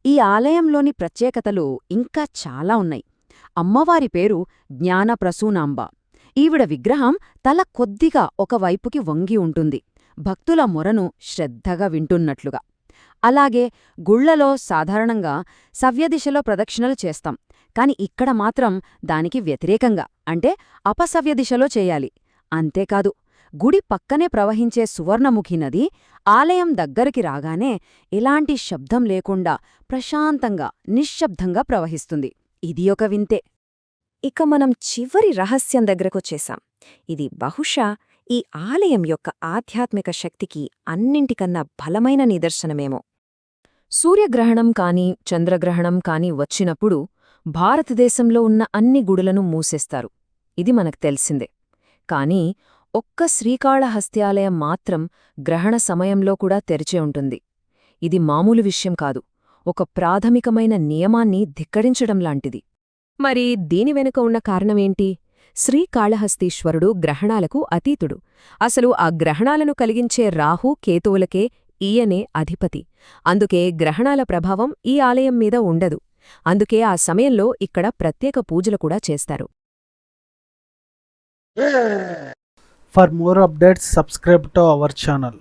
ఈ ఆలయంలోని ప్రత్యేకతలు ఇంకా చాలా ఉన్నాయి. అమ్మవారి పేరు జ్ఞానప్రసూనాంబ. ఈవిడ విగ్రహం తల కొద్దిగా ఒకవైపుకి వంగి ఉంటుంది, భక్తుల మొరను శ్రద్ధగా వింటున్నట్లుగా. అలాగే గుళ్లలో సాధారణంగా సవ్యదిశలో ప్రదక్షిణలు చేస్తాం, కాని ఇక్కడ మాత్రం దానికి వ్యతిరేకంగా, అంటే అపసవ్యదిశలో చేయాలి. అంతేకాదు, గుడి పక్కనే ప్రవహించే సువర్ణముఖి నది ఆలయం దగ్గరికి రాగానే ఎలాంటి శబ్దం లేకుండా ప్రశాంతంగా నిశ్శబ్దంగా ప్రవహిస్తుంది. ఇది ఒక వింతే. ఇక మనం చివరి రహస్యం దగ్గరకొచ్చేశాం. ఇది బహుశా ఈ ఆలయం యొక్క ఆధ్యాత్మిక శక్తికి అన్నింటికన్నా బలమైన నిదర్శనమేమో. సూర్యగ్రహణం కాని చంద్రగ్రహణం కాని వచ్చినప్పుడు భారతదేశంలో ఉన్న అన్ని గుడులను మూసేస్తారు. ఇది మనకు తెలిసిందే. కాని ఒక్క శ్రీకాళహస్త్యాలయం మాత్రం గ్రహణ సమయంలో కూడా తెరిచే ఉంటుంది. ఇది మామూలు విషయం కాదు, ఒక ప్రాథమికమైన నియమాన్ని ధిక్కరించడంలాంటిది. మరి దీని వెనుక ఉన్న కారణమేంటి? శ్రీకాళహస్తీశ్వరుడు గ్రహణాలకు అతీతుడు. అసలు ఆ గ్రహణాలను కలిగించే రాహు కేతువులకే ఈయనే అధిపతి. అందుకే గ్రహణాల ప్రభావం ఈ ఆలయం మీద ఉండదు. అందుకే ఆ సమయంలో ఇక్కడ ప్రత్యేక పూజలు కూడా చేస్తారు. For more updates, subscribe to our channel.